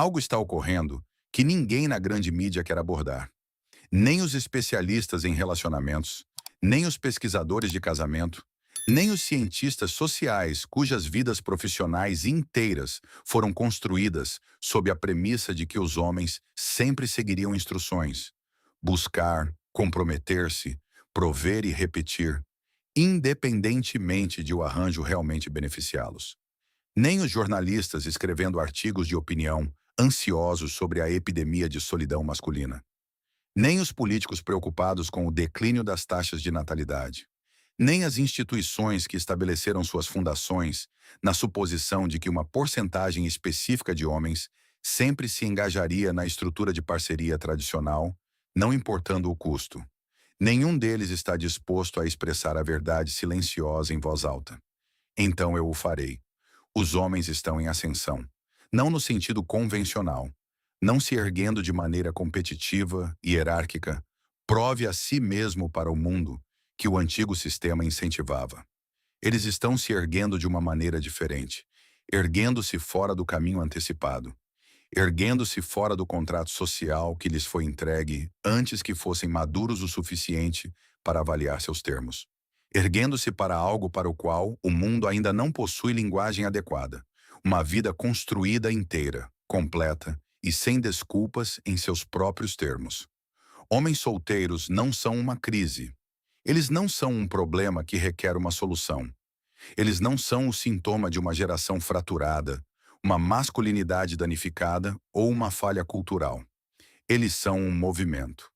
Algo está ocorrendo que ninguém na grande mídia quer abordar. Nem os especialistas em relacionamentos, nem os pesquisadores de casamento, nem os cientistas sociais cujas vidas profissionais inteiras foram construídas sob a premissa de que os homens sempre seguiriam instruções: buscar, comprometer-se, prover e repetir, independentemente de o arranjo realmente beneficiá-los. Nem os jornalistas escrevendo artigos de opinião ansiosos sobre a epidemia de solidão masculina. Nem os políticos preocupados com o declínio das taxas de natalidade. Nem as instituições que estabeleceram suas fundações na suposição de que uma porcentagem específica de homens sempre se engajaria na estrutura de parceria tradicional, não importando o custo. Nenhum deles está disposto a expressar a verdade silenciosa em voz alta. Então eu o farei. Os homens estão em ascensão, não no sentido convencional, não se erguendo de maneira competitiva e hierárquica. Prove a si mesmo para o mundo que o antigo sistema incentivava. Eles estão se erguendo de uma maneira diferente, erguendo-se fora do caminho antecipado, erguendo-se fora do contrato social que lhes foi entregue antes que fossem maduros o suficiente para avaliar seus termos, erguendo-se para algo para o qual o mundo ainda não possui linguagem adequada, uma vida construída inteira, completa e sem desculpas em seus próprios termos. Homens solteiros não são uma crise. Eles não são um problema que requer uma solução. Eles não são o sintoma de uma geração fraturada, uma masculinidade danificada ou uma falha cultural. Eles são um movimento.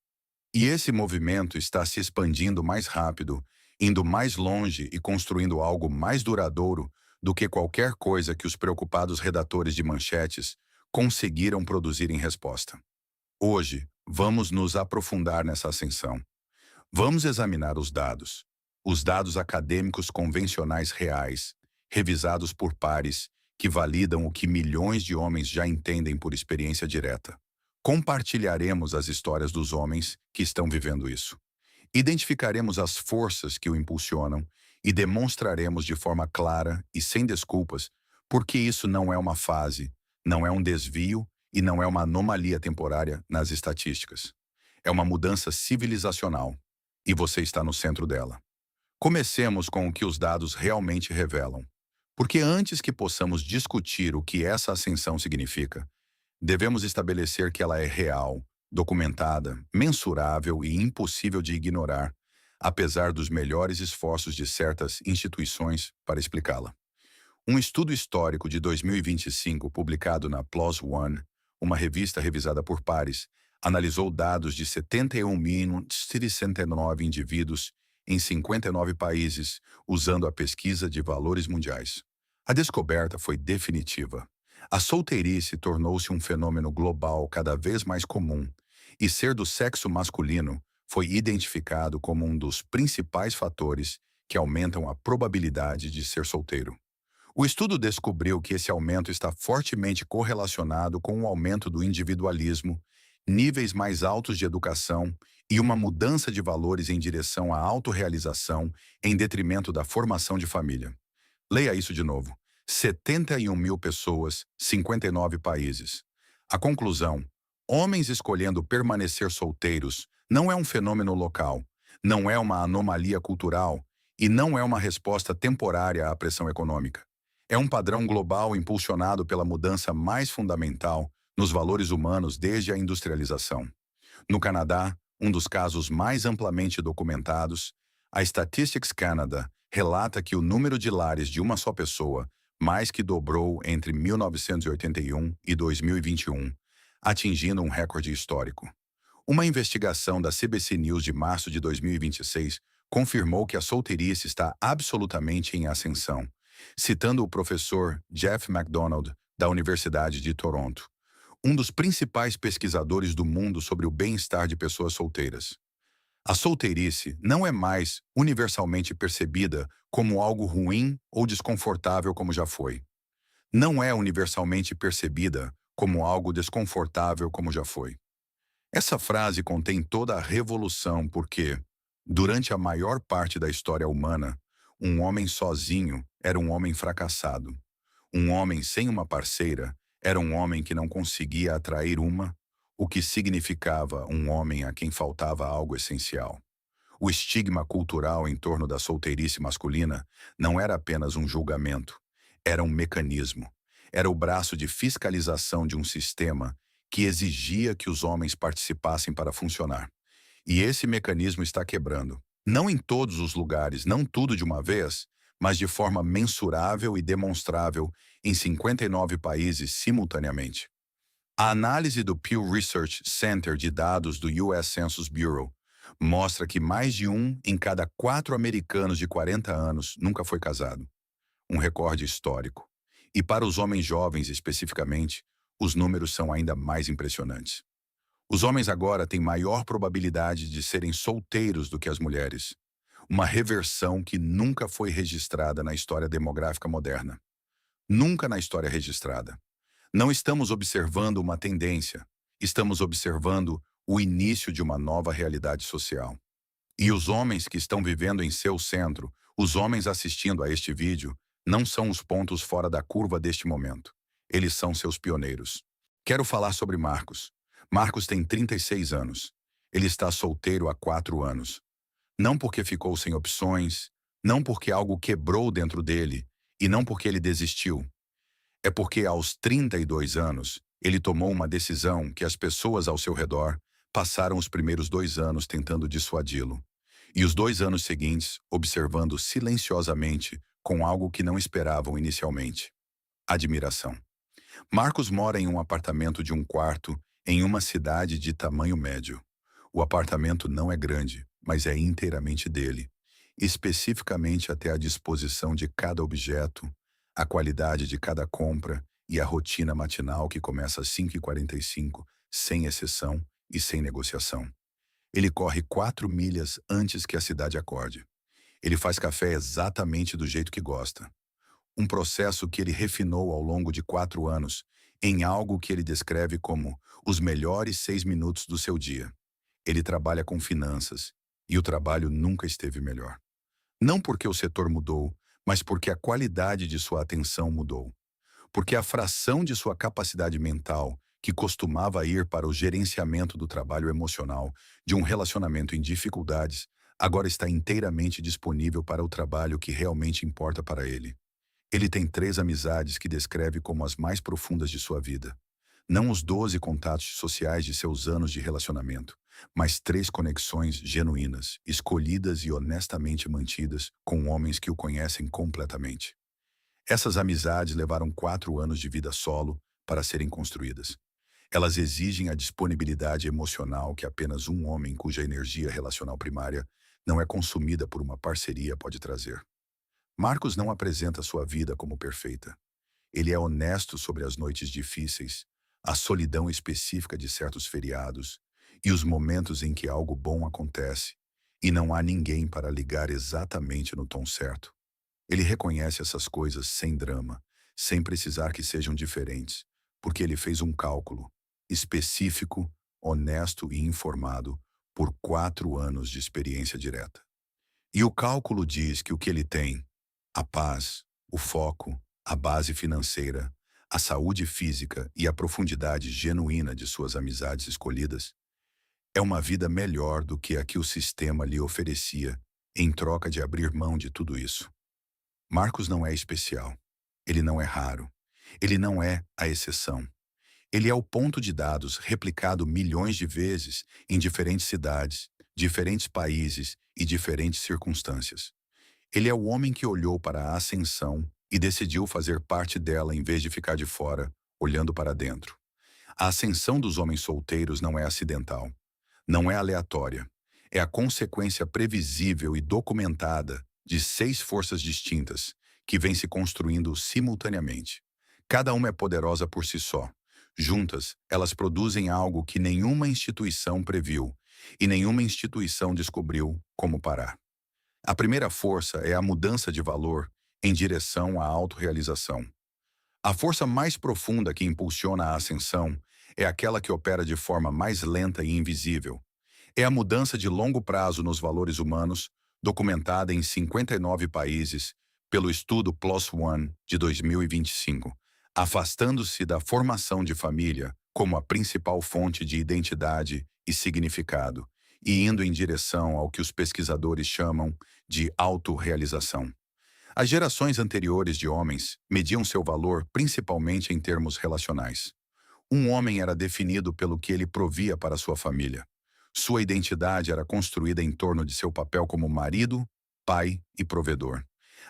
E esse movimento está se expandindo mais rápido, indo mais longe e construindo algo mais duradouro do que qualquer coisa que os preocupados redatores de manchetes conseguiram produzir em resposta. Hoje, vamos nos aprofundar nessa ascensão. Vamos examinar os dados acadêmicos convencionais reais, revisados por pares que validam o que milhões de homens já entendem por experiência direta. Compartilharemos as histórias dos homens que estão vivendo isso. Identificaremos as forças que o impulsionam e demonstraremos de forma clara e sem desculpas porque isso não é uma fase, não é um desvio e não é uma anomalia temporária nas estatísticas. É uma mudança civilizacional e você está no centro dela. Comecemos com o que os dados realmente revelam, porque antes que possamos discutir o que essa ascensão significa, devemos estabelecer que ela é real, documentada, mensurável e impossível de ignorar, apesar dos melhores esforços de certas instituições para explicá-la. Um estudo histórico de 2025, publicado na PLOS ONE, uma revista revisada por pares, analisou dados de 71.069 indivíduos em 59 países, usando a pesquisa de valores mundiais. A descoberta foi definitiva. A solteirice tornou-se um fenômeno global cada vez mais comum, e ser do sexo masculino foi identificado como um dos principais fatores que aumentam a probabilidade de ser solteiro. O estudo descobriu que esse aumento está fortemente correlacionado com o aumento do individualismo, níveis mais altos de educação e uma mudança de valores em direção à autorrealização em detrimento da formação de família. Leia isso de novo. 71 mil pessoas, 59 países. A conclusão: homens escolhendo permanecer solteiros não é um fenômeno local, não é uma anomalia cultural e não é uma resposta temporária à pressão econômica. É um padrão global impulsionado pela mudança mais fundamental nos valores humanos desde a industrialização. No Canadá, um dos casos mais amplamente documentados, a Statistics Canada relata que o número de lares de uma só pessoa mais que dobrou entre 1981 e 2021, atingindo um recorde histórico. Uma investigação da CBC News de março de 2026 confirmou que a solteirice está absolutamente em ascensão, citando o professor Jeff MacDonald, da Universidade de Toronto, um dos principais pesquisadores do mundo sobre o bem-estar de pessoas solteiras. A solteirice não é mais universalmente percebida como algo ruim ou desconfortável como já foi. Não é universalmente percebida como algo desconfortável como já foi. Essa frase contém toda a revolução porque, durante a maior parte da história humana, um homem sozinho era um homem fracassado. Um homem sem uma parceira Era um homem que não conseguia atrair uma, o que significava um homem a quem faltava algo essencial. O estigma cultural em torno da solteirice masculina não era apenas um julgamento, era um mecanismo. Era o braço de fiscalização de um sistema que exigia que os homens participassem para funcionar. E esse mecanismo está quebrando. Não em todos os lugares, não tudo de uma vez, mas de forma mensurável e demonstrável em 59 países simultaneamente. A análise do Pew Research Center de dados do US Census Bureau mostra que mais de um em cada 4 americanos de 40 anos nunca foi casado. Um recorde histórico. E para os homens jovens especificamente, os números são ainda mais impressionantes. Os homens agora têm maior probabilidade de serem solteiros do que as mulheres. Uma reversão que nunca foi registrada na história demográfica moderna. Nunca na história registrada. Não estamos observando uma tendência, estamos observando o início de uma nova realidade social. E os homens que estão vivendo em seu centro, os homens assistindo a este vídeo, não são os pontos fora da curva deste momento. Eles são seus pioneiros. Quero falar sobre Marcos. Marcos tem 36 anos. Ele está solteiro há 4 anos. Não porque ficou sem opções, não porque algo quebrou dentro dele, e não porque ele desistiu. É porque aos 32 anos, ele tomou uma decisão que as pessoas ao seu redor passaram os primeiros 2 anos tentando dissuadi-lo. E os 2 anos seguintes, observando silenciosamente com algo que não esperavam inicialmente. Admiração. Marcos mora em um apartamento de um quarto em uma cidade de tamanho médio. O apartamento não é grande, mas é inteiramente dele, especificamente até a disposição de cada objeto, a qualidade de cada compra e a rotina matinal que começa às 5h45, sem exceção e sem negociação. Ele corre 4 milhas antes que a cidade acorde. Ele faz café exatamente do jeito que gosta. Um processo que ele refinou ao longo de 4 anos em algo que ele descreve como os melhores 6 minutos do seu dia. Ele trabalha com finanças e o trabalho nunca esteve melhor. Não porque o setor mudou, mas porque a qualidade de sua atenção mudou. Porque a fração de sua capacidade mental, que costumava ir para o gerenciamento do trabalho emocional de um relacionamento em dificuldades, agora está inteiramente disponível para o trabalho que realmente importa para ele. Ele tem 3 amizades que descreve como as mais profundas de sua vida. Não os 12 contatos sociais de seus anos de relacionamento, mas 3 conexões genuínas, escolhidas e honestamente mantidas com homens que o conhecem completamente. Essas amizades levaram 4 anos de vida solo para serem construídas. Elas exigem a disponibilidade emocional que apenas um homem cuja energia relacional primária não é consumida por uma parceria pode trazer. Marcos não apresenta sua vida como perfeita. Ele é honesto sobre as noites difíceis, a solidão específica de certos feriados e os momentos em que algo bom acontece e não há ninguém para ligar exatamente no tom certo. Ele reconhece essas coisas sem drama, sem precisar que sejam diferentes, porque ele fez um cálculo específico, honesto e informado por 4 anos de experiência direta. E o cálculo diz que o que ele tem, a paz, o foco, a base financeira, a saúde física e a profundidade genuína de suas amizades escolhidas, é uma vida melhor do que a que o sistema lhe oferecia em troca de abrir mão de tudo isso. Marcos não é especial. Ele não é raro. Ele não é a exceção. Ele é o ponto de dados replicado milhões de vezes em diferentes cidades, diferentes países e diferentes circunstâncias. Ele é o homem que olhou para a ascensão e decidiu fazer parte dela em vez de ficar de fora, olhando para dentro. A ascensão dos homens solteiros não é acidental, não é aleatória. É a consequência previsível e documentada de 6 forças distintas que vêm se construindo simultaneamente. Cada uma é poderosa por si só. Juntas, elas produzem algo que nenhuma instituição previu e nenhuma instituição descobriu como parar. A primeira força é a mudança de valor em direção à autorrealização. A força mais profunda que impulsiona a ascensão é aquela que opera de forma mais lenta e invisível. É a mudança de longo prazo nos valores humanos, documentada em 59 países pelo estudo Plus One de 2025, afastando-se da formação de família como a principal fonte de identidade e significado, e indo em direção ao que os pesquisadores chamam de autorrealização. As gerações anteriores de homens mediam seu valor principalmente em termos relacionais. Um homem era definido pelo que ele provia para sua família. Sua identidade era construída em torno de seu papel como marido, pai e provedor.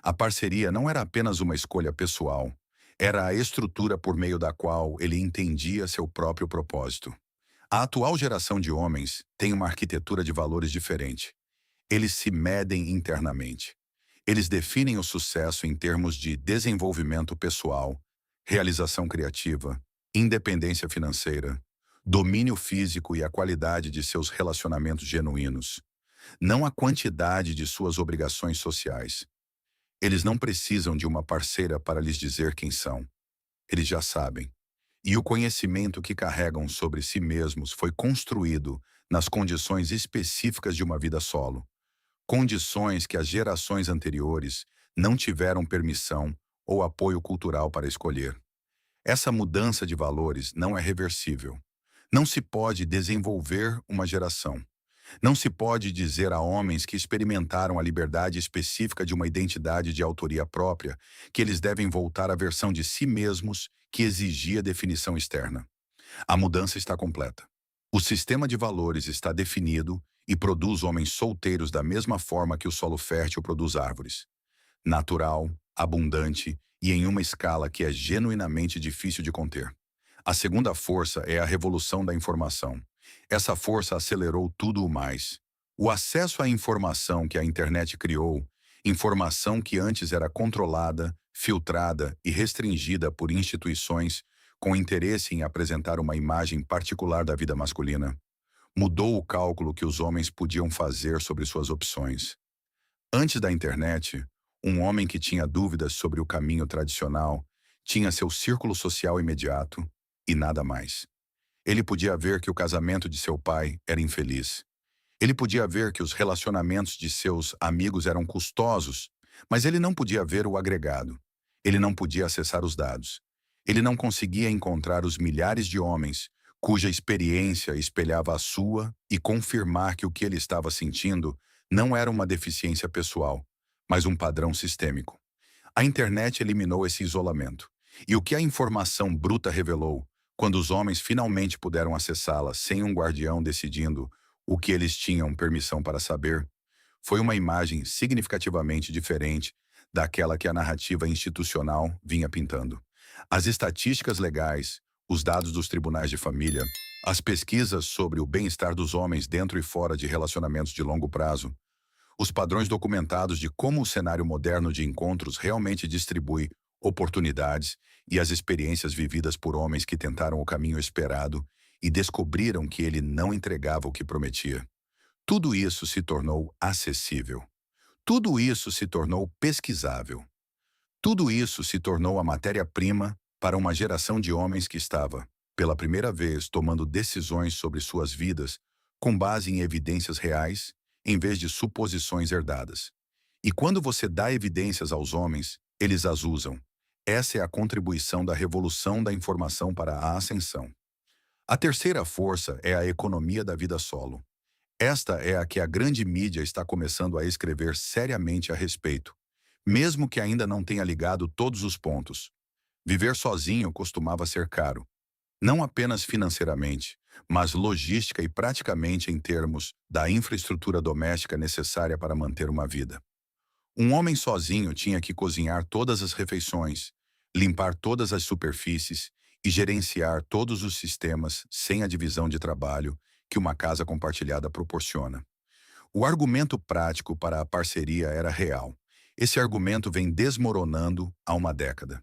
A parceria não era apenas uma escolha pessoal, era a estrutura por meio da qual ele entendia seu próprio propósito. A atual geração de homens tem uma arquitetura de valores diferente. Eles se medem internamente. Eles definem o sucesso em termos de desenvolvimento pessoal, realização criativa, independência financeira, domínio físico e a qualidade de seus relacionamentos genuínos, não a quantidade de suas obrigações sociais. Eles não precisam de uma parceira para lhes dizer quem são. Eles já sabem. E o conhecimento que carregam sobre si mesmos foi construído nas condições específicas de uma vida solo. Condições que as gerações anteriores não tiveram permissão ou apoio cultural para escolher. Essa mudança de valores não é reversível. Não se pode desenvolver uma geração. Não se pode dizer a homens que experimentaram a liberdade específica de uma identidade de autoria própria que eles devem voltar à versão de si mesmos que exigia definição externa. A mudança está completa. O sistema de valores está definido e produz homens solteiros da mesma forma que o solo fértil produz árvores. Natural, abundante e em uma escala que é genuinamente difícil de conter. A segunda força é a revolução da informação. Essa força acelerou tudo o mais. O acesso à informação que a internet criou, informação que antes era controlada, filtrada e restringida por instituições com interesse em apresentar uma imagem particular da vida masculina, mudou o cálculo que os homens podiam fazer sobre suas opções. Antes da internet, um homem que tinha dúvidas sobre o caminho tradicional tinha seu círculo social imediato e nada mais. Ele podia ver que o casamento de seu pai era infeliz. Ele podia ver que os relacionamentos de seus amigos eram custosos, mas ele não podia ver o agregado. Ele não podia acessar os dados. Ele não conseguia encontrar os milhares de homens cuja experiência espelhava a sua e confirmar que o que ele estava sentindo não era uma deficiência pessoal, mas um padrão sistêmico. A internet eliminou esse isolamento. E o que a informação bruta revelou, quando os homens finalmente puderam acessá-la sem um guardião decidindo o que eles tinham permissão para saber, foi uma imagem significativamente diferente daquela que a narrativa institucional vinha pintando. As estatísticas legais, os dados dos tribunais de família, as pesquisas sobre o bem-estar dos homens dentro e fora de relacionamentos de longo prazo, os padrões documentados de como o cenário moderno de encontros realmente distribui oportunidades e as experiências vividas por homens que tentaram o caminho esperado e descobriram que ele não entregava o que prometia. Tudo isso se tornou acessível. Tudo isso se tornou pesquisável. Tudo isso se tornou a matéria-prima para uma geração de homens que estava, pela primeira vez, tomando decisões sobre suas vidas com base em evidências reais, em vez de suposições herdadas. E quando você dá evidências aos homens, eles as usam. Essa é a contribuição da revolução da informação para a ascensão. A terceira força é a economia da vida solo. Esta é a que a grande mídia está começando a escrever seriamente a respeito, mesmo que ainda não tenha ligado todos os pontos. Viver sozinho costumava ser caro, não apenas financeiramente, mas logística e praticamente em termos da infraestrutura doméstica necessária para manter uma vida. Um homem sozinho tinha que cozinhar todas as refeições, limpar todas as superfícies e gerenciar todos os sistemas sem a divisão de trabalho que uma casa compartilhada proporciona. O argumento prático para a parceria era real. Esse argumento vem desmoronando há uma década.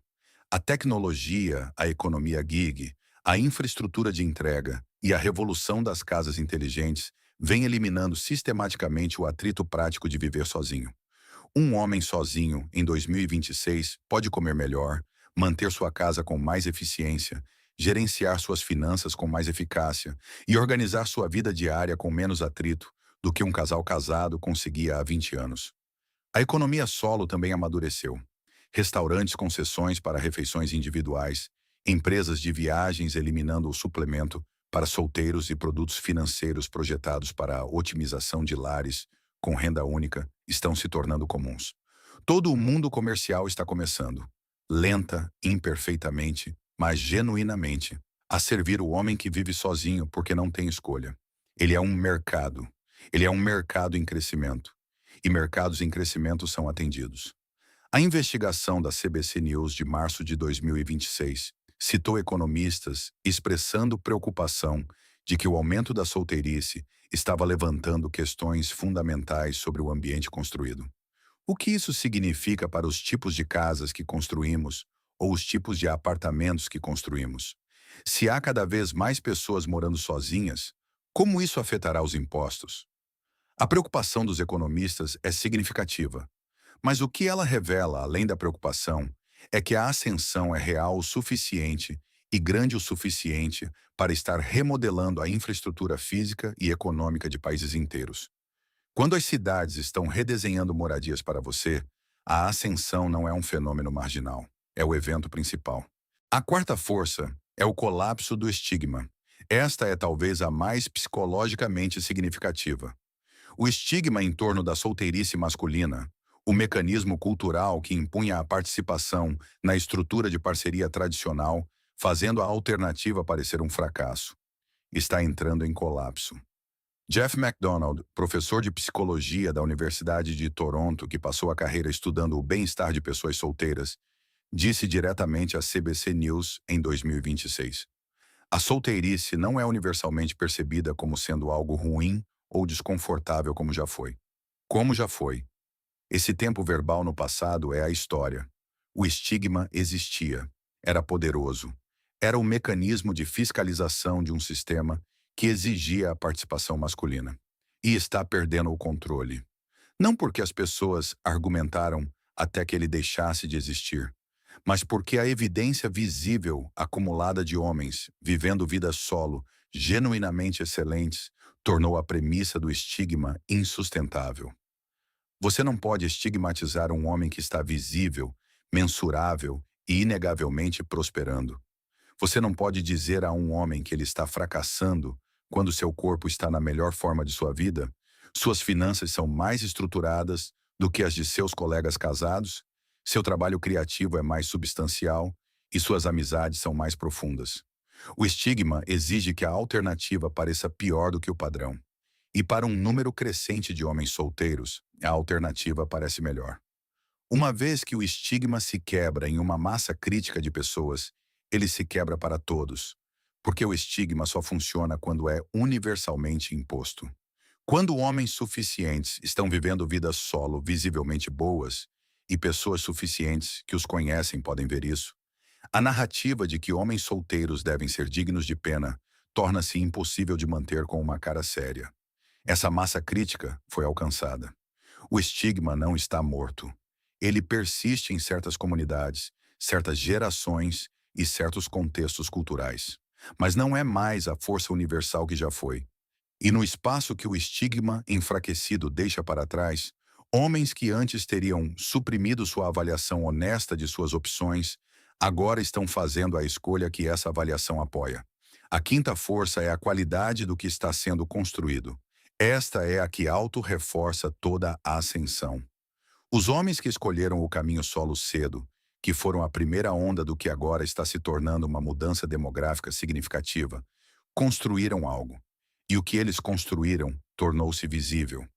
A tecnologia, a economia gig, a infraestrutura de entrega e a revolução das casas inteligentes vem eliminando sistematicamente o atrito prático de viver sozinho. Um homem sozinho, em 2026, pode comer melhor, manter sua casa com mais eficiência, gerenciar suas finanças com mais eficácia e organizar sua vida diária com menos atrito do que um casal casado conseguia há 20 anos. A economia solo também amadureceu. Restaurantes com sessões para refeições individuais, Empresas de viagens eliminando o suplemento para solteiros e produtos financeiros projetados para a otimização de lares com renda única estão se tornando comuns. Todo o mundo comercial está começando, lenta, imperfeitamente, mas genuinamente, a servir o homem que vive sozinho porque não tem escolha. Ele é um mercado. Ele é um mercado em crescimento. E mercados em crescimento são atendidos. A investigação da CBC News de março de 2026 citou economistas expressando preocupação de que o aumento da solteirice estava levantando questões fundamentais sobre o ambiente construído. O que isso significa para os tipos de casas que construímos ou os tipos de apartamentos que construímos? Se há cada vez mais pessoas morando sozinhas, como isso afetará os impostos? A preocupação dos economistas é significativa, mas o que ela revela, além da preocupação, é que a ascensão é real o suficiente e grande o suficiente para estar remodelando a infraestrutura física e econômica de países inteiros. Quando as cidades estão redesenhando moradias para você, a ascensão não é um fenômeno marginal, é o evento principal. A quarta força é o colapso do estigma. Esta é talvez a mais psicologicamente significativa. O estigma em torno da solteirice masculina, o mecanismo cultural que impunha a participação na estrutura de parceria tradicional, fazendo a alternativa parecer um fracasso, está entrando em colapso. Jeff McDonald, professor de psicologia da Universidade de Toronto, que passou a carreira estudando o bem-estar de pessoas solteiras, disse diretamente à CBC News em 2026. A solteirice não é universalmente percebida como sendo algo ruim ou desconfortável como já foi. Como já foi. Esse tempo verbal no passado é a história. O estigma existia. Era poderoso. Era o mecanismo de fiscalização de um sistema que exigia a participação masculina. E está perdendo o controle. Não porque as pessoas argumentaram até que ele deixasse de existir, mas porque a evidência visível acumulada de homens vivendo vidas solo, genuinamente excelentes, tornou a premissa do estigma insustentável. Você não pode estigmatizar um homem que está visível, mensurável e inegavelmente prosperando. Você não pode dizer a um homem que ele está fracassando quando seu corpo está na melhor forma de sua vida, suas finanças são mais estruturadas do que as de seus colegas casados, seu trabalho criativo é mais substancial e suas amizades são mais profundas. O estigma exige que a alternativa pareça pior do que o padrão. E para um número crescente de homens solteiros, a alternativa parece melhor. Uma vez que o estigma se quebra em uma massa crítica de pessoas, ele se quebra para todos, porque o estigma só funciona quando é universalmente imposto. Quando homens suficientes estão vivendo vidas solo visivelmente boas, e pessoas suficientes que os conhecem podem ver isso, a narrativa de que homens solteiros devem ser dignos de pena torna-se impossível de manter com uma cara séria. Essa massa crítica foi alcançada. O estigma não está morto. Ele persiste em certas comunidades, certas gerações e certos contextos culturais. Mas não é mais a força universal que já foi. E no espaço que o estigma enfraquecido deixa para trás, homens que antes teriam suprimido sua avaliação honesta de suas opções, agora estão fazendo a escolha que essa avaliação apoia. A quinta força é a qualidade do que está sendo construído. Esta é a que auto-reforça toda a ascensão. Os homens que escolheram o caminho solo cedo, que foram a primeira onda do que agora está se tornando uma mudança demográfica significativa, construíram algo. E o que eles construíram tornou-se visível.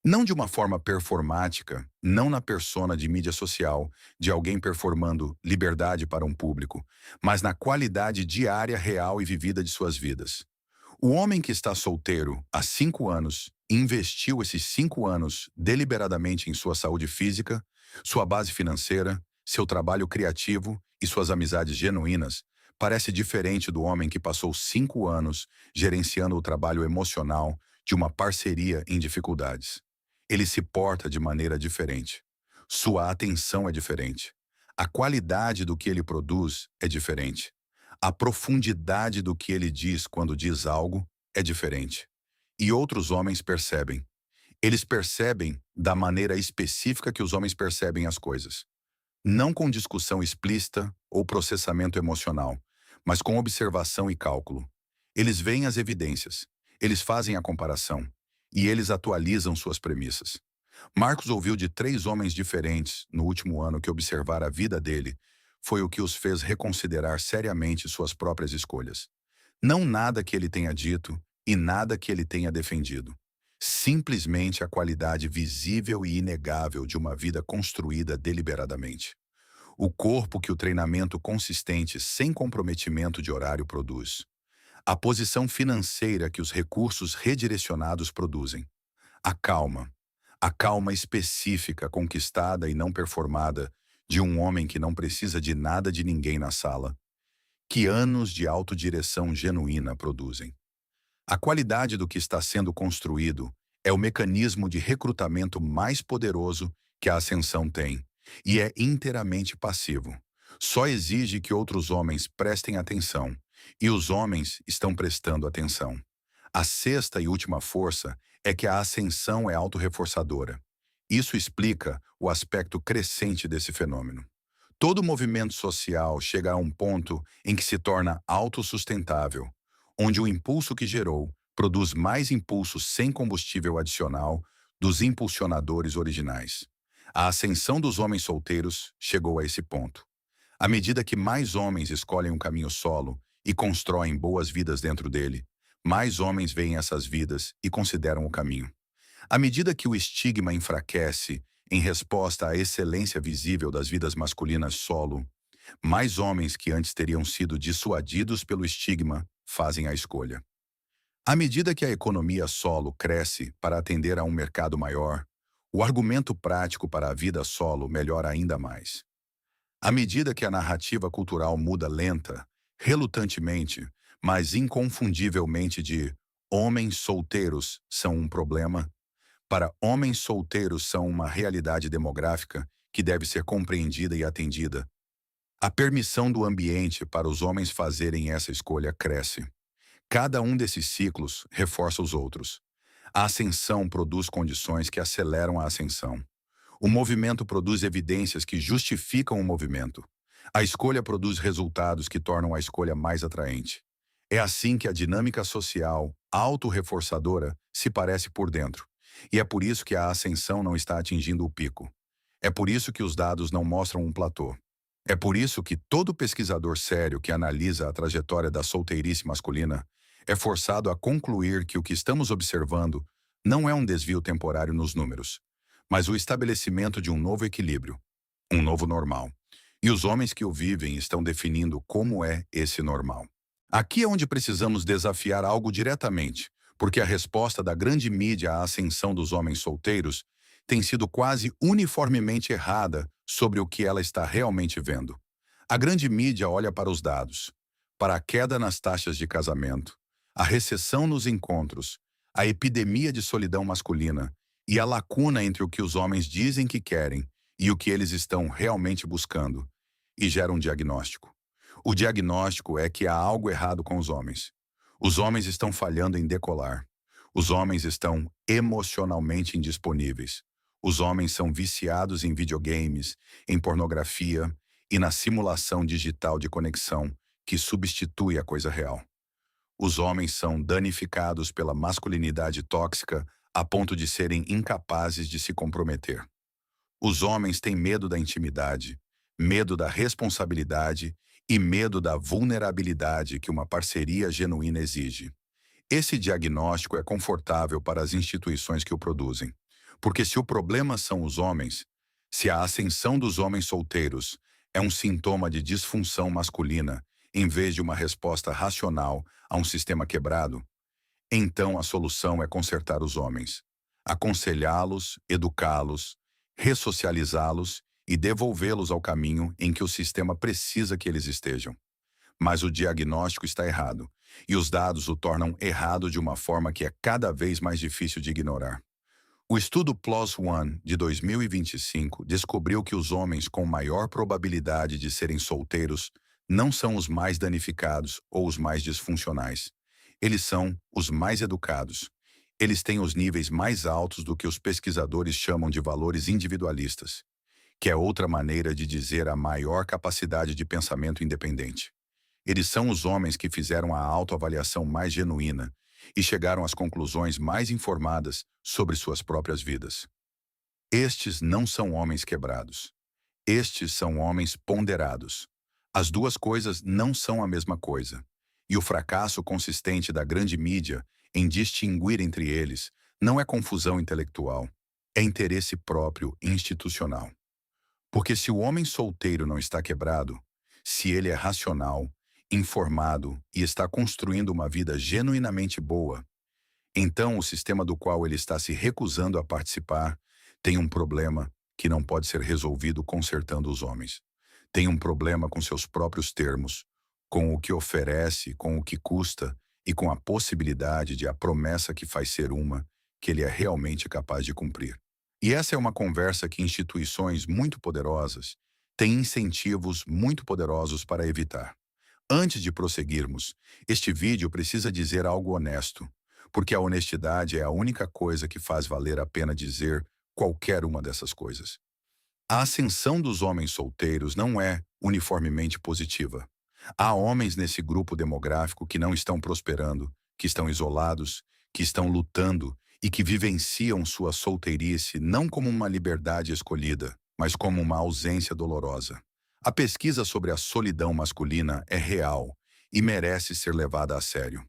Não de uma forma performática, não na persona de mídia social, de alguém performando liberdade para um público, mas na qualidade diária, real e vivida de suas vidas. O homem que está solteiro há 5 anos investiu esses 5 anos deliberadamente em sua saúde física, sua base financeira, seu trabalho criativo e suas amizades genuínas, parece diferente do homem que passou 5 anos gerenciando o trabalho emocional de uma parceria em dificuldades. Ele se porta de maneira diferente. Sua atenção é diferente. A qualidade do que ele produz é diferente. A profundidade do que ele diz quando diz algo é diferente. E outros homens percebem. Eles percebem da maneira específica que os homens percebem as coisas. Não com discussão explícita ou processamento emocional, mas com observação e cálculo. Eles veem as evidências, eles fazem a comparação e eles atualizam suas premissas. Marcos ouviu de 3 homens diferentes no último ano que observar a vida dele foi o que os fez reconsiderar seriamente suas próprias escolhas. Não nada que ele tenha dito e nada que ele tenha defendido. Simplesmente a qualidade visível e inegável de uma vida construída deliberadamente. O corpo que o treinamento consistente sem comprometimento de horário produz. A posição financeira que os recursos redirecionados produzem. A calma. A calma específica, conquistada e não performada de um homem que não precisa de nada de ninguém na sala, que anos de autodireção genuína produzem. A qualidade do que está sendo construído é o mecanismo de recrutamento mais poderoso que a ascensão tem, e é inteiramente passivo. Só exige que outros homens prestem atenção, e os homens estão prestando atenção. A sexta e última força é que a ascensão é autorreforçadora. Isso explica o aspecto crescente desse fenômeno. Todo movimento social chega a um ponto em que se torna autossustentável, onde o impulso que gerou produz mais impulso sem combustível adicional dos impulsionadores originais. A ascensão dos homens solteiros chegou a esse ponto. À medida que mais homens escolhem um caminho solo e constroem boas vidas dentro dele, mais homens veem essas vidas e consideram o caminho. À medida que o estigma enfraquece em resposta à excelência visível das vidas masculinas solo, mais homens que antes teriam sido dissuadidos pelo estigma fazem a escolha. À medida que a economia solo cresce para atender a um mercado maior, o argumento prático para a vida solo melhora ainda mais. À medida que a narrativa cultural muda lenta, relutantemente, mas inconfundivelmente de homens solteiros são um problema, para homens solteiros são uma realidade demográfica que deve ser compreendida e atendida. A permissão do ambiente para os homens fazerem essa escolha cresce. Cada um desses ciclos reforça os outros. A ascensão produz condições que aceleram a ascensão. O movimento produz evidências que justificam o movimento. A escolha produz resultados que tornam a escolha mais atraente. É assim que a dinâmica social, autorreforçadora, se parece por dentro. E é por isso que a ascensão não está atingindo o pico. É por isso que os dados não mostram um platô. É por isso que todo pesquisador sério que analisa a trajetória da solteirice masculina é forçado a concluir que o que estamos observando não é um desvio temporário nos números, mas o estabelecimento de um novo equilíbrio, um novo normal. E os homens que o vivem estão definindo como é esse normal. Aqui é onde precisamos desafiar algo diretamente, porque a resposta da grande mídia à ascensão dos homens solteiros tem sido quase uniformemente errada sobre o que ela está realmente vendo. A grande mídia olha para os dados, para a queda nas taxas de casamento, a recessão nos encontros, a epidemia de solidão masculina e a lacuna entre o que os homens dizem que querem e o que eles estão realmente buscando, e gera um diagnóstico. O diagnóstico é que há algo errado com os homens. Os homens estão falhando em decolar. Os homens estão emocionalmente indisponíveis. Os homens são viciados em videogames, em pornografia e na simulação digital de conexão que substitui a coisa real. Os homens são danificados pela masculinidade tóxica a ponto de serem incapazes de se comprometer. Os homens têm medo da intimidade, medo da responsabilidade e medo da vulnerabilidade que uma parceria genuína exige. Esse diagnóstico é confortável para as instituições que o produzem, porque se o problema são os homens, se a ascensão dos homens solteiros é um sintoma de disfunção masculina, em vez de uma resposta racional a um sistema quebrado, então a solução é consertar os homens, aconselhá-los, educá-los, ressocializá-los e devolvê-los ao caminho em que o sistema precisa que eles estejam. Mas o diagnóstico está errado, e os dados o tornam errado de uma forma que é cada vez mais difícil de ignorar. O estudo PLOS ONE de 2025 descobriu que os homens com maior probabilidade de serem solteiros não são os mais danificados ou os mais disfuncionais. Eles são os mais educados. Eles têm os níveis mais altos do que os pesquisadores chamam de valores individualistas. que é outra maneira de dizer a maior capacidade de pensamento independente. Eles são os homens que fizeram a autoavaliação mais genuína e chegaram às conclusões mais informadas sobre suas próprias vidas. Estes não são homens quebrados. Estes são homens ponderados. As duas coisas não são a mesma coisa. E o fracasso consistente da grande mídia em distinguir entre eles não é confusão intelectual, é interesse próprio institucional. Porque se o homem solteiro não está quebrado, se ele é racional, informado e está construindo uma vida genuinamente boa, então o sistema do qual ele está se recusando a participar tem um problema que não pode ser resolvido consertando os homens. Tem um problema com seus próprios termos, com o que oferece, com o que custa e com a possibilidade de a promessa que faz ser uma que ele é realmente capaz de cumprir. E essa é uma conversa que instituições muito poderosas têm incentivos muito poderosos para evitar. Antes de prosseguirmos, este vídeo precisa dizer algo honesto, porque a honestidade é a única coisa que faz valer a pena dizer qualquer uma dessas coisas. A ascensão dos homens solteiros não é uniformemente positiva. Há homens nesse grupo demográfico que não estão prosperando, que estão isolados, que estão lutando e que vivenciam sua solteirice não como uma liberdade escolhida, mas como uma ausência dolorosa. A pesquisa sobre a solidão masculina é real e merece ser levada a sério.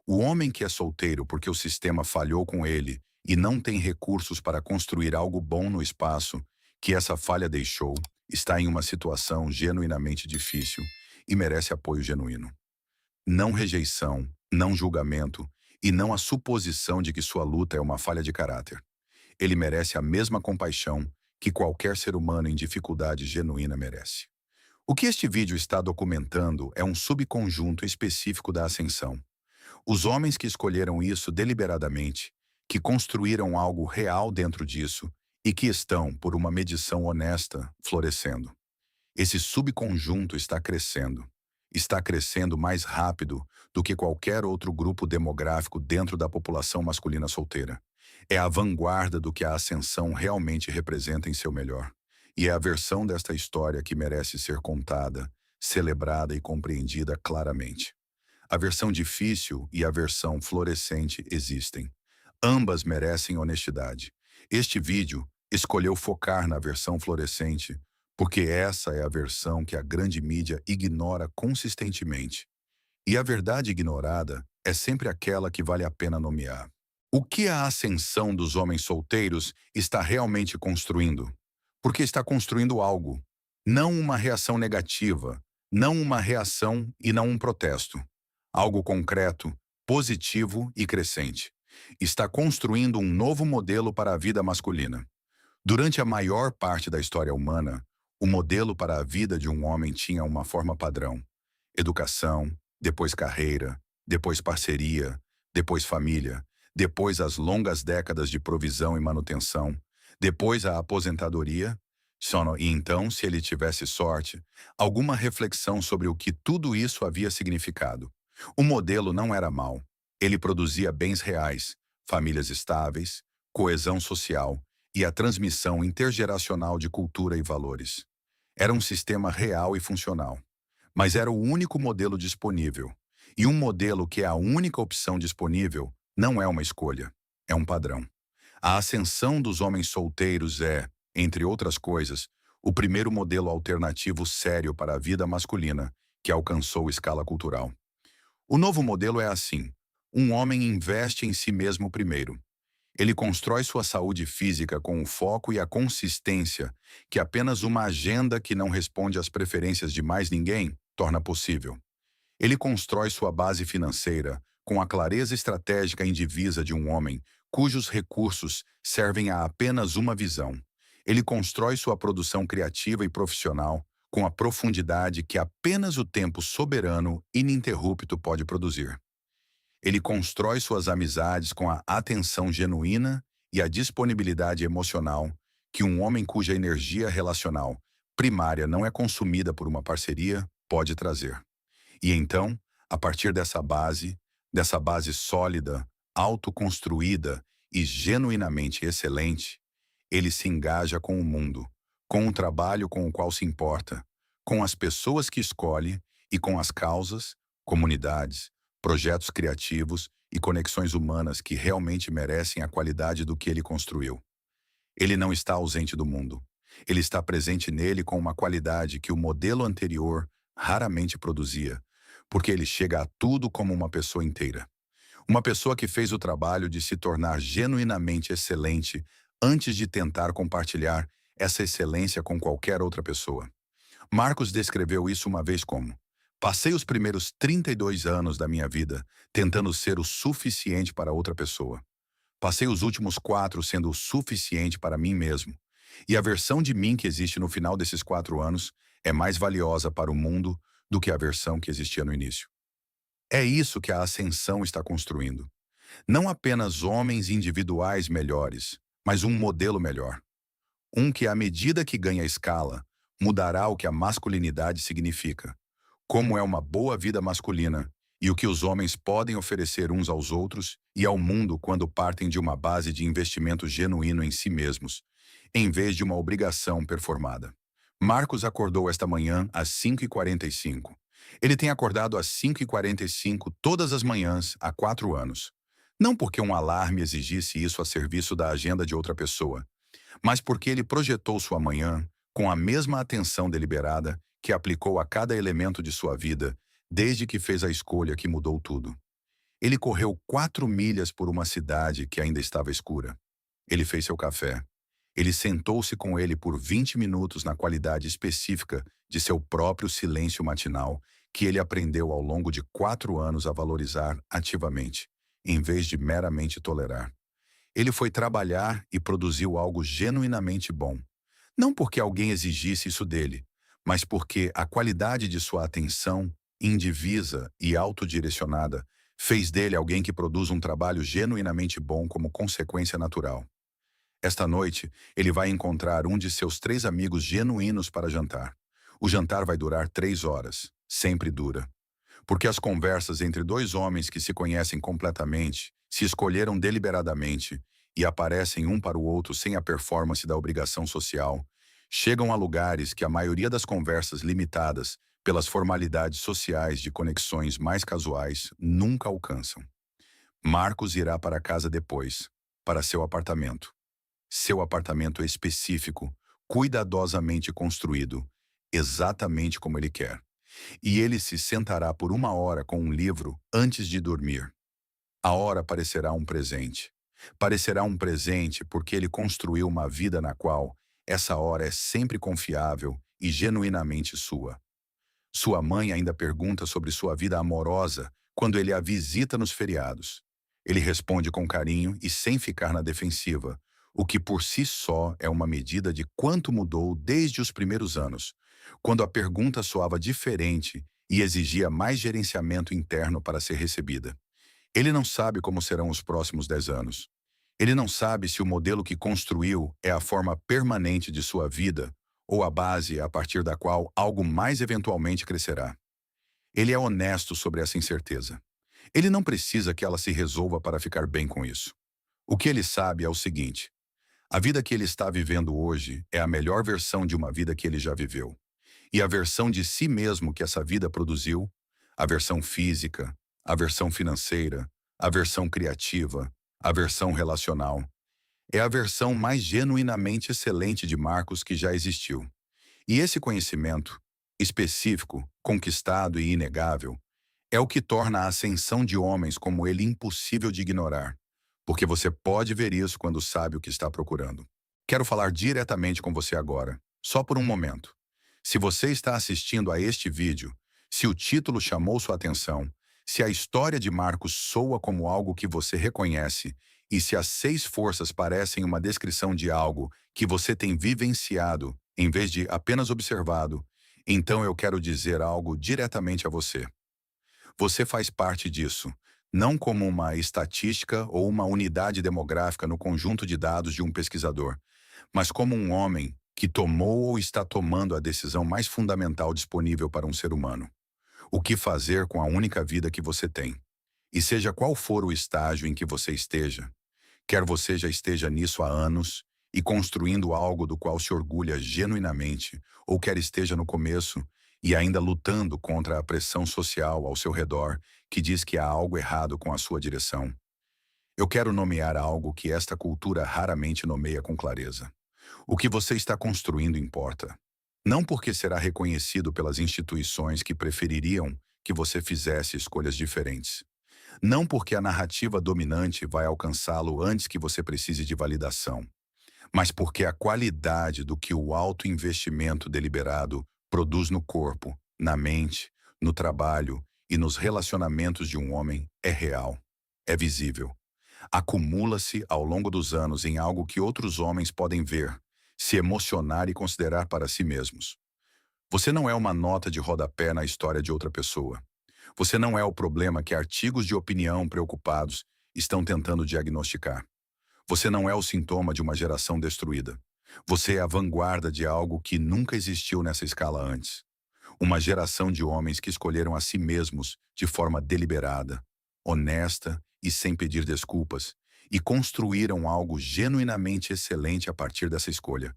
O homem que é solteiro porque o sistema falhou com ele e não tem recursos para construir algo bom no espaço que essa falha deixou, está em uma situação genuinamente difícil e merece apoio genuíno. Não rejeição, não julgamento e não a suposição de que sua luta é uma falha de caráter. Ele merece a mesma compaixão que qualquer ser humano em dificuldade genuína merece. O que este vídeo está documentando é um subconjunto específico da ascensão. Os homens que escolheram isso deliberadamente, que construíram algo real dentro disso e que estão, por uma medição honesta, florescendo. Esse subconjunto está crescendo mais rápido do que qualquer outro grupo demográfico dentro da população masculina solteira. É a vanguarda do que a ascensão realmente representa em seu melhor. E é a versão desta história que merece ser contada, celebrada e compreendida claramente. A versão difícil e a versão florescente existem. Ambas merecem honestidade. Este vídeo escolheu focar na versão florescente porque essa é a versão que a grande mídia ignora consistentemente. E a verdade ignorada é sempre aquela que vale a pena nomear. O que a ascensão dos homens solteiros está realmente construindo? Porque está construindo algo, não uma reação negativa, não uma reação e não um protesto. Algo concreto, positivo e crescente. Está construindo um novo modelo para a vida masculina. Durante a maior parte da história humana, o modelo para a vida de um homem tinha uma forma padrão. Educação, depois carreira, depois parceria, depois família, depois as longas décadas de provisão e manutenção, depois a aposentadoria, e então, se ele tivesse sorte, alguma reflexão sobre o que tudo isso havia significado. O modelo não era mau. Ele produzia bens reais, famílias estáveis, coesão social e a transmissão intergeracional de cultura e valores. Era um sistema real e funcional. Mas era o único modelo disponível. E um modelo que é a única opção disponível não é uma escolha, é um padrão. A ascensão dos homens solteiros é, entre outras coisas, o primeiro modelo alternativo sério para a vida masculina que alcançou escala cultural. O novo modelo é assim: um homem investe em si mesmo primeiro. Ele constrói sua saúde física com o foco e a consistência que apenas uma agenda que não responde às preferências de mais ninguém torna possível. Ele constrói sua base financeira com a clareza estratégica indivisa de um homem cujos recursos servem a apenas uma visão. Ele constrói sua produção criativa e profissional com a profundidade que apenas o tempo soberano ininterrupto pode produzir. Ele constrói suas amizades com a atenção genuína e a disponibilidade emocional que um homem cuja energia relacional primária não é consumida por uma parceria pode trazer. E então, a partir dessa base sólida, autoconstruída e genuinamente excelente, ele se engaja com o mundo, com o trabalho com o qual se importa, com as pessoas que escolhe e com as causas, comunidades, projetos criativos e conexões humanas que realmente merecem a qualidade do que ele construiu. Ele não está ausente do mundo. Ele está presente nele com uma qualidade que o modelo anterior raramente produzia, porque ele chega a tudo como uma pessoa inteira. Uma pessoa que fez o trabalho de se tornar genuinamente excelente antes de tentar compartilhar essa excelência com qualquer outra pessoa. Marcos descreveu isso uma vez como: passei os primeiros 32 anos da minha vida tentando ser o suficiente para outra pessoa. Passei os últimos 4 sendo o suficiente para mim mesmo. E a versão de mim que existe no final desses 4 anos é mais valiosa para o mundo do que a versão que existia no início. É isso que a ascensão está construindo. Não apenas homens individuais melhores, mas um modelo melhor. Um que, à medida que ganha escala, mudará o que a masculinidade significa, como é uma boa vida masculina e o que os homens podem oferecer uns aos outros e ao mundo quando partem de uma base de investimento genuíno em si mesmos, em vez de uma obrigação performada. Marcos acordou esta manhã às 5h45. Ele tem acordado às 5h45 todas as manhãs há 4 anos. Não porque um alarme exigisse isso a serviço da agenda de outra pessoa, mas porque ele projetou sua manhã com a mesma atenção deliberada que aplicou a cada elemento de sua vida desde que fez a escolha que mudou tudo. Ele correu 4 milhas por uma cidade que ainda estava escura. Ele fez seu café. Ele sentou-se com ele por 20 minutos na qualidade específica de seu próprio silêncio matinal que ele aprendeu ao longo de 4 anos a valorizar ativamente, em vez de meramente tolerar. Ele foi trabalhar e produziu algo genuinamente bom. Não porque alguém exigisse isso dele, mas porque a qualidade de sua atenção, indivisa e autodirecionada, fez dele alguém que produz um trabalho genuinamente bom como consequência natural. Esta noite, ele vai encontrar um de seus 3 amigos genuínos para jantar. O jantar vai durar 3 horas. Sempre dura. Porque as conversas entre 2 homens que se conhecem completamente, se escolheram deliberadamente e aparecem um para o outro sem a performance da obrigação social, chegam a lugares que a maioria das conversas limitadas pelas formalidades sociais de conexões mais casuais nunca alcançam. Marcos irá para casa depois, para seu apartamento. Seu apartamento específico, cuidadosamente construído, exatamente como ele quer. E ele se sentará por 1 hora com um livro antes de dormir. A hora parecerá um presente. Parecerá um presente porque ele construiu uma vida na qual essa hora é sempre confiável e genuinamente sua. Sua mãe ainda pergunta sobre sua vida amorosa quando ele a visita nos feriados. Ele responde com carinho e sem ficar na defensiva, o que por si só é uma medida de quanto mudou desde os primeiros anos, quando a pergunta soava diferente e exigia mais gerenciamento interno para ser recebida. Ele não sabe como serão os próximos 10 anos. Ele não sabe se o modelo que construiu é a forma permanente de sua vida ou a base a partir da qual algo mais eventualmente crescerá. Ele é honesto sobre essa incerteza. Ele não precisa que ela se resolva para ficar bem com isso. O que ele sabe é o seguinte: a vida que ele está vivendo hoje é a melhor versão de uma vida que ele já viveu. E a versão de si mesmo que essa vida produziu, a versão física, a versão financeira, a versão criativa, a versão relacional, é a versão mais genuinamente excelente de Marcos que já existiu. E esse conhecimento, específico, conquistado e inegável, é o que torna a ascensão de homens como ele impossível de ignorar, porque você pode ver isso quando sabe o que está procurando. Quero falar diretamente com você agora, só por um momento. Se você está assistindo a este vídeo, se o título chamou sua atenção, se a história de Marcos soa como algo que você reconhece e se as 6 forças parecem uma descrição de algo que você tem vivenciado em vez de apenas observado, então eu quero dizer algo diretamente a você. Você faz parte disso, não como uma estatística ou uma unidade demográfica no conjunto de dados de um pesquisador, mas como um homem que tomou ou está tomando a decisão mais fundamental disponível para um ser humano. O que fazer com a única vida que você tem. E seja qual for o estágio em que você esteja, quer você já esteja nisso há anos e construindo algo do qual se orgulha genuinamente, ou quer esteja no começo e ainda lutando contra a pressão social ao seu redor que diz que há algo errado com a sua direção. Eu quero nomear algo que esta cultura raramente nomeia com clareza. O que você está construindo importa. Não porque será reconhecido pelas instituições que prefeririam que você fizesse escolhas diferentes. Não porque a narrativa dominante vai alcançá-lo antes que você precise de validação, mas porque a qualidade do que o alto investimento deliberado produz no corpo, na mente, no trabalho e nos relacionamentos de um homem é real, é visível. Acumula-se ao longo dos anos em algo que outros homens podem ver, se emocionar e considerar para si mesmos. Você não é uma nota de rodapé na história de outra pessoa. Você não é o problema que artigos de opinião preocupados estão tentando diagnosticar. Você não é o sintoma de uma geração destruída. Você é a vanguarda de algo que nunca existiu nessa escala antes. Uma geração de homens que escolheram a si mesmos de forma deliberada, honesta e sem pedir desculpas, e construíram algo genuinamente excelente a partir dessa escolha.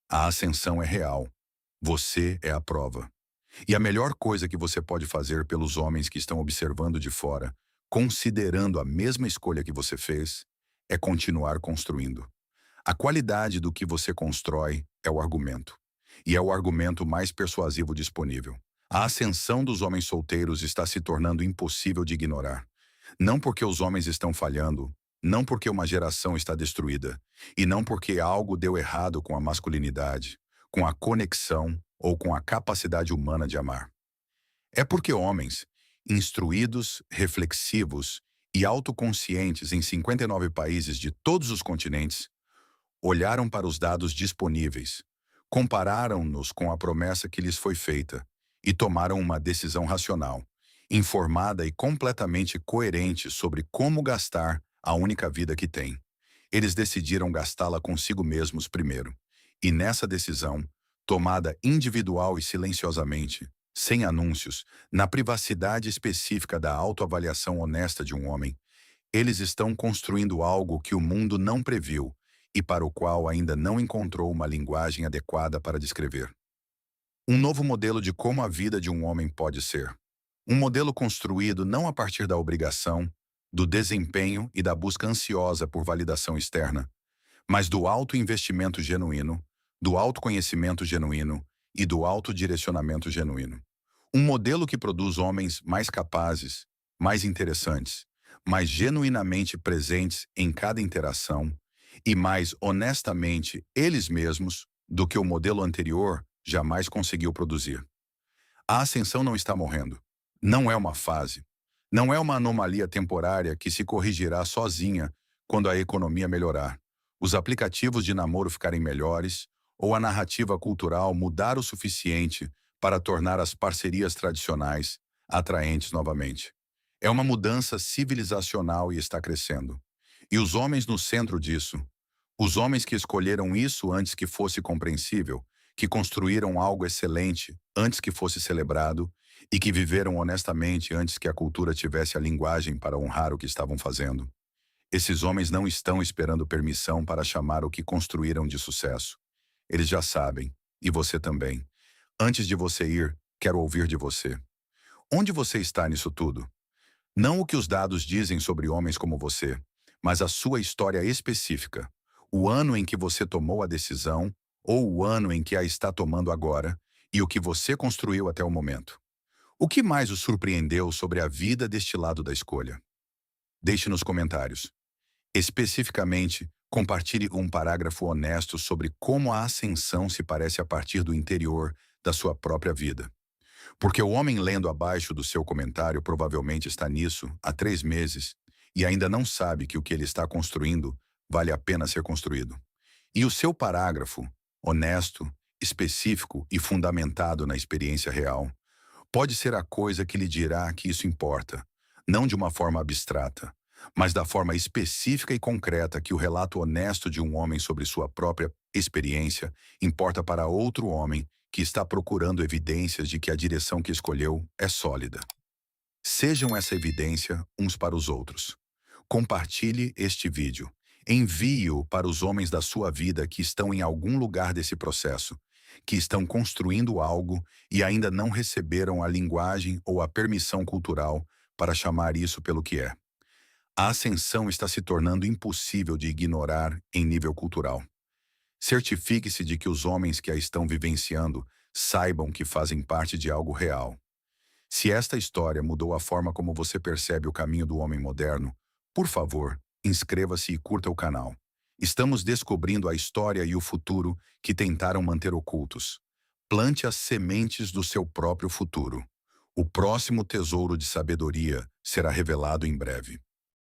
A ascensão é real. Você é a prova. E a melhor coisa que você pode fazer pelos homens que estão observando de fora, considerando a mesma escolha que você fez, é continuar construindo. A qualidade do que você constrói é o argumento. E é o argumento mais persuasivo disponível. A ascensão dos homens solteiros está se tornando impossível de ignorar. Não porque os homens estão falhando, não porque uma geração está destruída, e não porque algo deu errado com a masculinidade, com a conexão ou com a capacidade humana de amar. É porque homens, instruídos, reflexivos e autoconscientes em 59 países de todos os continentes, olharam para os dados disponíveis, compararam-nos com a promessa que lhes foi feita e tomaram uma decisão racional, informada e completamente coerente sobre como gastar a única vida que têm. Eles decidiram gastá-la consigo mesmos primeiro. E nessa decisão, tomada individual e silenciosamente, sem anúncios, na privacidade específica da autoavaliação honesta de um homem, eles estão construindo algo que o mundo não previu e para o qual ainda não encontrou uma linguagem adequada para descrever. Um novo modelo de como a vida de um homem pode ser. Um modelo construído não a partir da obrigação, do desempenho e da busca ansiosa por validação externa, mas do autoinvestimento genuíno, do autoconhecimento genuíno e do autodirecionamento genuíno. Um modelo que produz homens mais capazes, mais interessantes, mais genuinamente presentes em cada interação e mais honestamente eles mesmos do que o modelo anterior jamais conseguiu produzir. A ascensão não está morrendo. Não é uma fase. Não é uma anomalia temporária que se corrigirá sozinha quando a economia melhorar, os aplicativos de namoro ficarem melhores ou a narrativa cultural mudar o suficiente para tornar as parcerias tradicionais atraentes novamente. É uma mudança civilizacional e está crescendo. E os homens no centro disso, os homens que escolheram isso antes que fosse compreensível, que construíram algo excelente antes que fosse celebrado e que viveram honestamente antes que a cultura tivesse a linguagem para honrar o que estavam fazendo. Esses homens não estão esperando permissão para chamar o que construíram de sucesso. Eles já sabem, e você também. Antes de você ir, quero ouvir de você. Onde você está nisso tudo? Não o que os dados dizem sobre homens como você, mas a sua história específica. O ano em que você tomou a decisão, ou o ano em que a está tomando agora, e o que você construiu até o momento. O que mais o surpreendeu sobre a vida deste lado da escolha? Deixe nos comentários. Especificamente, compartilhe um parágrafo honesto sobre como a ascensão se parece a partir do interior da sua própria vida. Porque o homem lendo abaixo do seu comentário provavelmente está nisso há 3 meses e ainda não sabe que o que ele está construindo vale a pena ser construído. E o seu parágrafo, honesto, específico e fundamentado na experiência real, pode ser a coisa que lhe dirá que isso importa, não de uma forma abstrata, mas da forma específica e concreta que o relato honesto de um homem sobre sua própria experiência importa para outro homem que está procurando evidências de que a direção que escolheu é sólida. Sejam essa evidência uns para os outros. Compartilhe este vídeo. Envie-o para os homens da sua vida que estão em algum lugar desse processo, que estão construindo algo e ainda não receberam a linguagem ou a permissão cultural para chamar isso pelo que é. A ascensão está se tornando impossível de ignorar em nível cultural. Certifique-se de que os homens que a estão vivenciando saibam que fazem parte de algo real. Se esta história mudou a forma como você percebe o caminho do homem moderno, por favor, inscreva-se e curta o canal. Estamos descobrindo a história e o futuro que tentaram manter ocultos. Plante as sementes do seu próprio futuro. O próximo tesouro de sabedoria será revelado em breve.